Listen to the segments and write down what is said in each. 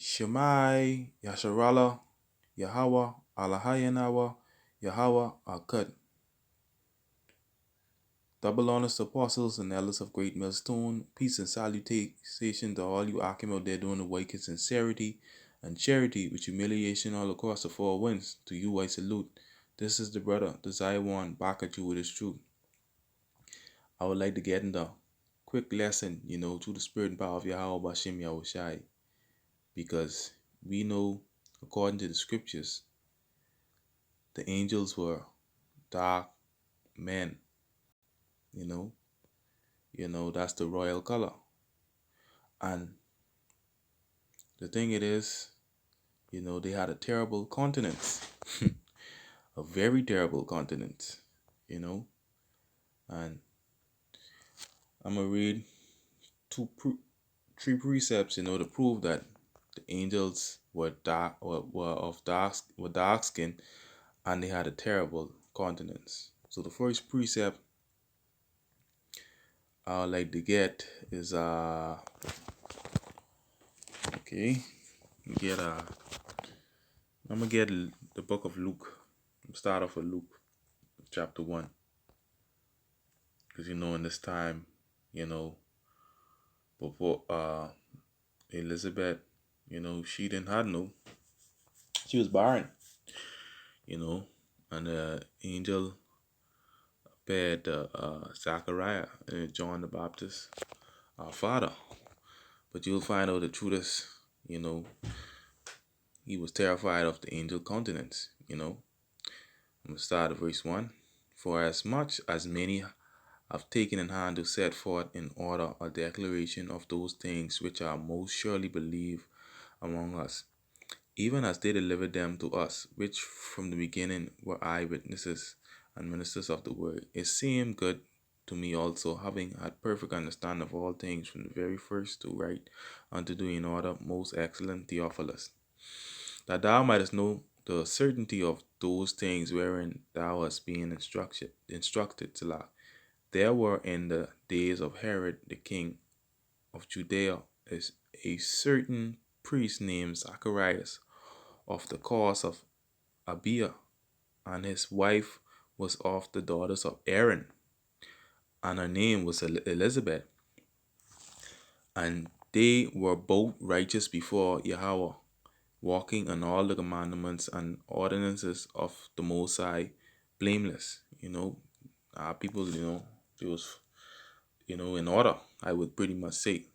Shemai, Yasharala, Yahweh, Alahayanawa, Yahweh, Akkad. Double honors to apostles and elders of Great Millstone. Peace and salutation to all you Akim out there doing the work in sincerity and charity with humiliation all across the four winds. To you I salute. This is the brother, Desire One, back at you with his truth. I would like to get into a quick lesson, through the spirit and power of Yahweh Bashem Yahushai. Because we know, according to the scriptures, the angels were dark men. That's the royal color. And the thing it is, they had a terrible countenance. A very terrible countenance, and I'm going to read three precepts, to prove that the angels were dark skin, and they had a terrible countenance. So the first precept I would like to get is I'm gonna get the book of Luke. Start off with Luke chapter 1, because in this time, before Elizabeth, she didn't have she was barren, and the angel appeared to Zachariah, John the Baptist, our father. But you'll find out the truth is, he was terrified of the angel countenance. I'm going to start at verse 1. For as much as many have taken in hand to set forth in order a declaration of those things which are most surely believed among us, even as they delivered them to us, which from the beginning were eyewitnesses and ministers of the word, it seemed good to me also, having had perfect understanding of all things from the very first, to write unto thee in order, most excellent Theophilus, that thou mightest know the certainty of those things wherein thou hast been instructed to lack. There were in the days of Herod the king of Judea a certain priest named Zacharias, of the course of Abia, and his wife was of the daughters of Aaron, and her name was Elizabeth. And they were both righteous before Yahweh, walking in all the commandments and ordinances of the Most High, blameless. Our people, it was, in order, I would pretty much say,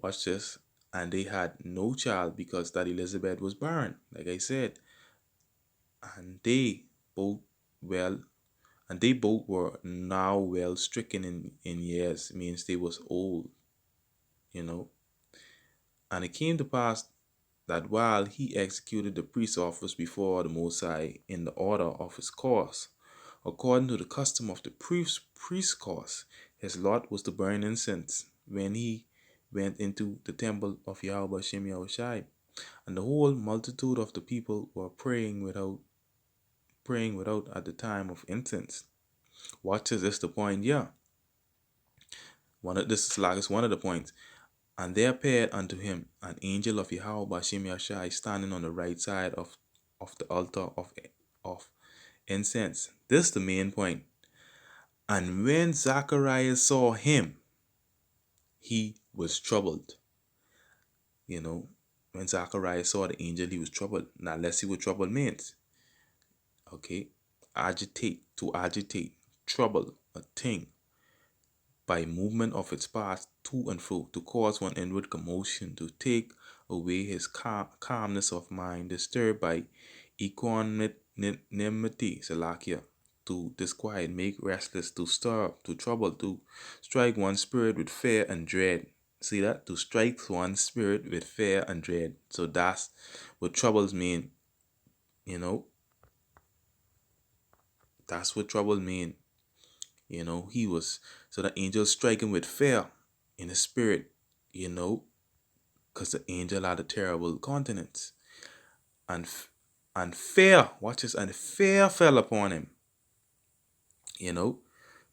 watch this. And they had no child because that Elizabeth was barren, like I said. And they both were now well stricken in years. It means they was old, And it came to pass that while he executed the priest's office before the Most High in the order of his course, according to the custom of the priest's course, his lot was to burn incense when he went into the temple of Yahweh Shem Yahushai. And the whole multitude of the people were praying without at the time of incense. Watch this, the point, yeah. This is one of the points. And there appeared unto him an angel of Yahweh Bashem Yashai, standing on the right side of the altar of incense. This is the main point. And when Zacharias saw him, he was troubled. When Zacharias saw the angel, he was troubled. Now let's see what trouble means. Okay, to agitate, trouble a thing by movement of its parts to and fro, to cause one inward commotion, to take away his calmness of mind, disturbed by equanimity, Salakia, to disquiet, make restless, to stir up, to trouble, to strike one's spirit with fear and dread. See that? To strike one's spirit with fear and dread. So that's what troubles mean. That's what trouble mean. So the angel strike him with fear in the spirit, because the angel had a terrible countenance. And fear, watch this, and fear fell upon him.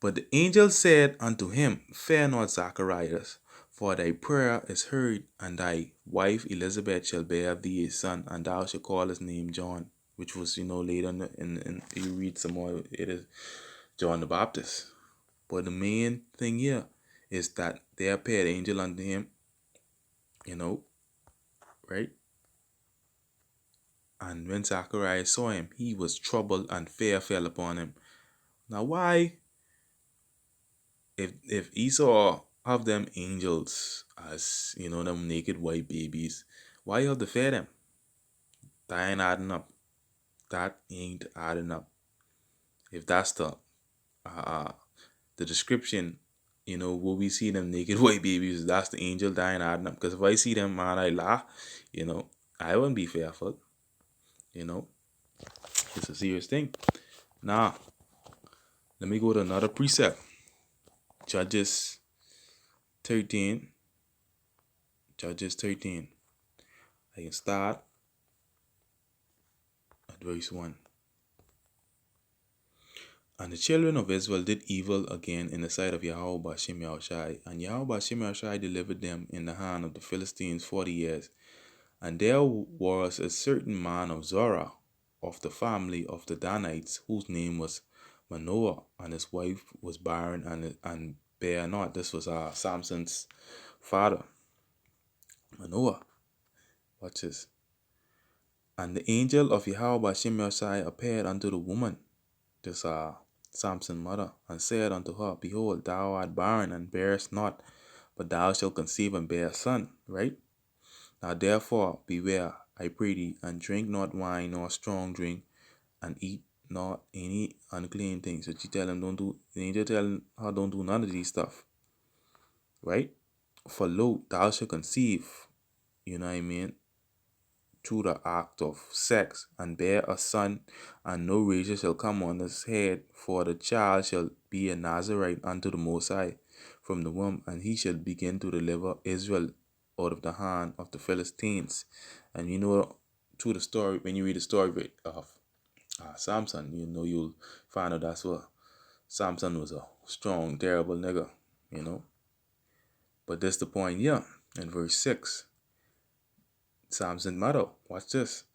But the angel said unto him, Fear not, Zacharias, For thy prayer is heard, and thy wife Elizabeth shall bear thee a son, and thou shalt call his name John. Which was, later in you read some more, it is John the Baptist. But the main thing here is that there appeared an angel unto him, you know, right? And when Zacharias saw him, he was troubled, and fear fell upon him. Now, why, if Esau have them angels as, them naked white babies, why you have to fear them? That ain't adding up. That ain't adding up. If that's the description, what we see them naked white babies, that's the angel, that ain't adding up. Because if I see them, man, I laugh, I wouldn't be fearful. It's a serious thing. Now, let me go to another precept. Judges 13. Judges 13. I can start at verse 1. And the children of Israel did evil again in the sight of Yahweh Bashem Yahushai. And Yahweh Bashem Yahushai delivered them in the hand of the Philistines 40 years. And there was a certain man of Zorah, of the family of the Danites, whose name was Manoah, and his wife was barren and bare not. This was Samson's father, Manoah. Watch this. And the angel of Yahweh Bashem Yahushai appeared unto the woman, this Samson's mother, and said unto her, Behold, thou art barren and bearest not, but thou shalt conceive and bear a son. Right? Now therefore beware, I pray thee, and drink not wine nor strong drink, and eat not any unclean things. So she tell him the angel tell her don't do none of these stuff. Right? For lo, thou shalt conceive, you know what I mean, through the act of sex, and bear a son, and no razor shall come on his head, for the child shall be a Nazarite unto the Most High from the womb, and he shall begin to deliver Israel out of the hand of the Philistines. And through the story, when you read the story of Samson, you'll find out that's what Samson was, a strong, terrible nigga, But that's the point here in verse 6. Samson's mother, watch this.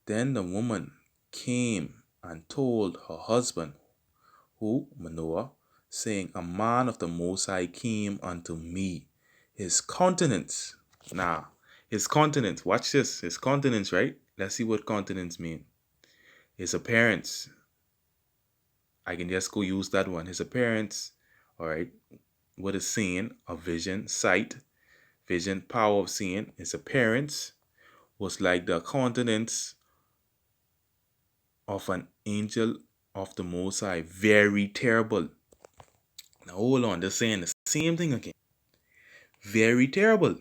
Then the woman came and told her husband, who, Manoah, saying, A man of the Most High came unto me. His countenance. Now, his countenance, watch this. His countenance, right? Let's see what countenance mean. His appearance. I can just go use that one. His appearance, all right. What is seeing? A vision, sight, vision, power of seeing. His appearance was like the countenance of an angel of the Most High, very terrible. Now hold on, they're saying the same thing again. Very terrible,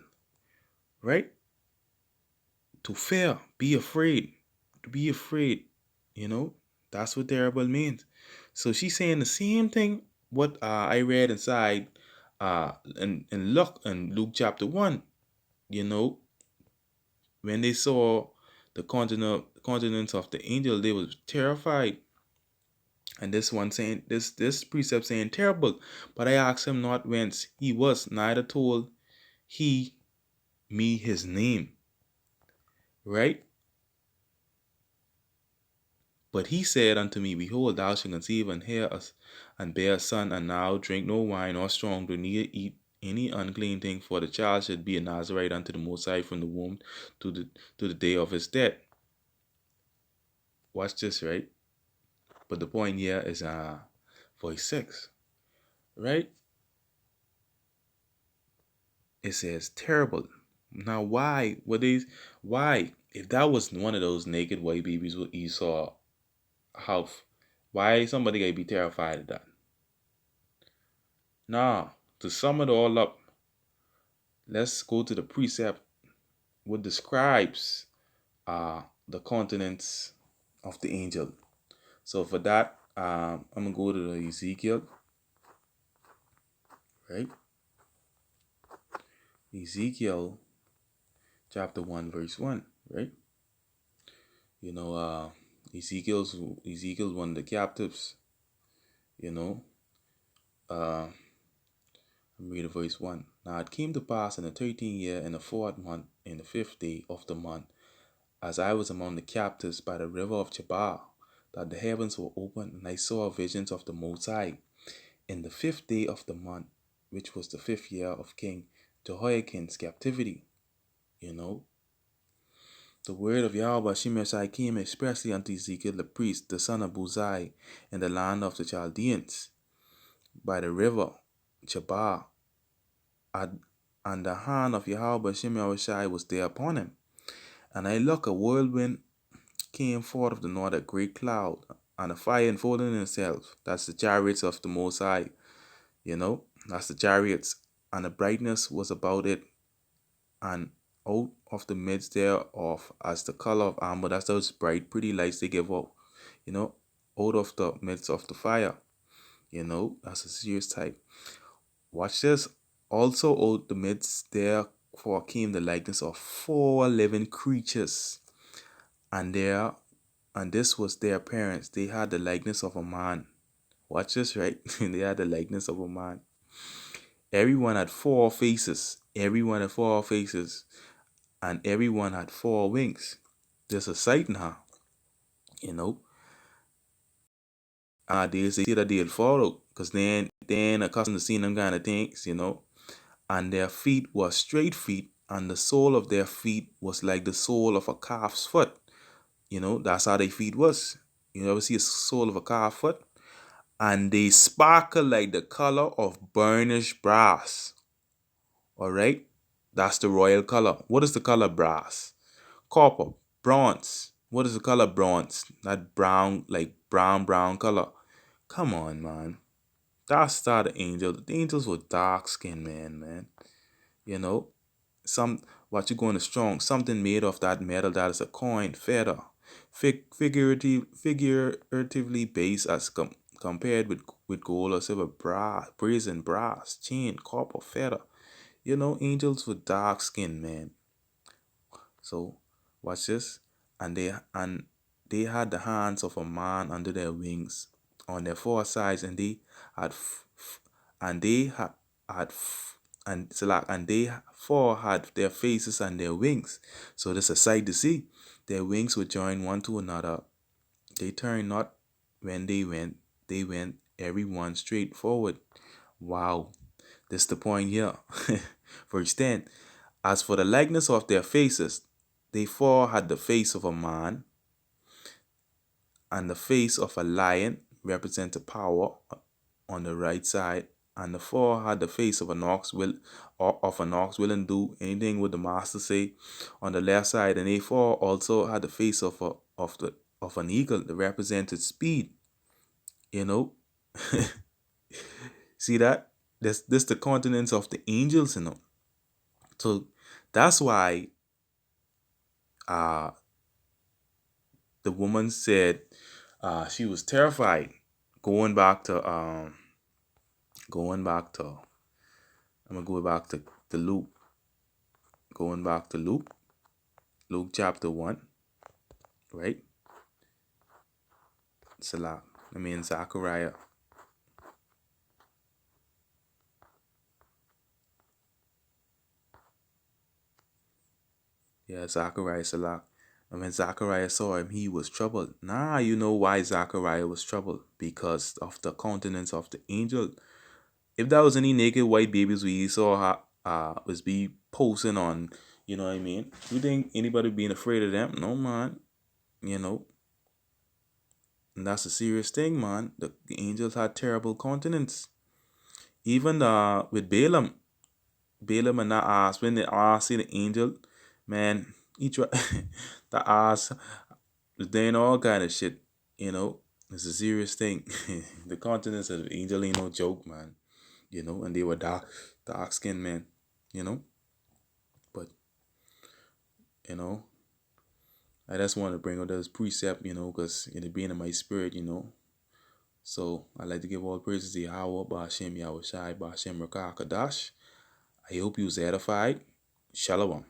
right? To fear, be afraid, to be afraid, that's what terrible means. So she's saying the same thing what I read inside in Luke chapter 1, when they saw the countenance of the angel, they was terrified. And this one saying, this precept saying terrible. But I asked him not whence he was, neither told he me his name. Right? But he said unto me, Behold, thou shalt conceive and hear us, and bear a son, and now drink no wine or strong drink, neither eat any unclean thing, for the child should be a Nazarite unto the Most High from the womb to the day of his death. Watch this, right? But the point here is verse 6, right? It says terrible. Now why? Why? If that was one of those naked white babies what Esau have, why somebody gotta be terrified of that? Now, to sum it all up, let's go to the precept what describes the countenance of the angel. So for that, I'm gonna go to the Ezekiel, right? Ezekiel chapter 1 verse 1, right? Ezekiel's one of the captives, I'm reading verse 1. Now it came to pass in the 13th year, in the fourth month, in the 5th day of the month, as I was among the captives by the river of Chebar, that the heavens were opened, and I saw visions of the Most High, in the 5th day of the month, which was the 5th year of King Jehoiakim's captivity. You know, the word of Yahweh Shemeshai came expressly unto Ezekiel the priest, the son of Buzai, in the land of the Chaldeans, by the river Chebar, and the hand of Yahweh Shemeshai was there upon him. And I looked, a whirlwind came forth of the north, a great cloud, and a fire enfolding itself. That's the chariots of the Most High, that's the chariots, and the brightness was about it, and out of the midst thereof, as the color of amber. That's those bright, pretty lights they give out, out of the midst of the fire. That's a serious type. Watch this. Also out the midst therefore came the likeness of 4 living creatures, and this was their appearance. They had the likeness of a man. Watch this, right? They had the likeness of a man. Everyone had 4 faces. Everyone had 4 faces. And everyone had 4 wings. There's a sight now, Nowadays they say that they'll follow, because they ain't accustomed to seeing them kind of things, And their feet were straight feet, and the sole of their feet was like the sole of a calf's foot. That's how their feet was. You ever see a sole of a calf foot? And they sparkle like the color of burnished brass. All right? That's the royal color. What is the color brass? Copper, bronze. What is the color bronze? That brown, like brown color. Come on, man. That's not the angel. The angels were dark skinned, man. You know, what you going to strong, something made of that metal that is a coin, feather, figuratively based as compared with gold or silver, brazen, brass, chain, copper, feather. Angels were dark skinned, man. So watch this, and they had the hands of a man under their wings, on their 4 sides, and they had and they had and Salak, and they 4 had their faces and their wings. So this is a sight to see. Their wings were joined one to another. They turned not when they went every one straight forward. Wow. This is the point here. Verse 10. As for the likeness of their faces, they 4 had the face of a man, and the face of a lion represented power on the right side, and the 4 had the face of an ox willing to do anything with the master say on the left side, and they 4 also had the face of an eagle that represented speed. See that? This the continents of the angels, So that's why the woman said she was terrified going back to I'm gonna go back to Luke. Going back to Luke chapter 1, right? Salah. Zechariah. Yeah, Zechariah, Salah. And when Zachariah saw him, he was troubled. Now you know why Zachariah was troubled. Because of the countenance of the angel. If that was any naked white babies we saw was be posting on, you know what I mean? You think anybody being afraid of them? No, man. And that's a serious thing, man. The angels had terrible countenance. Even with Balaam and that ass, when the ass see the angel, man, the ass was doing all kind of shit, It's a serious thing. The countenance of the angel ain't no joke, man. And they were dark skinned men, But, I just want to bring out this precept, because it being in my spirit, So I'd like to give all praises to Yahweh, Ba'ashem Yahushai, Ba'ashem Rakah Kadash. I hope you was edified. Shalom.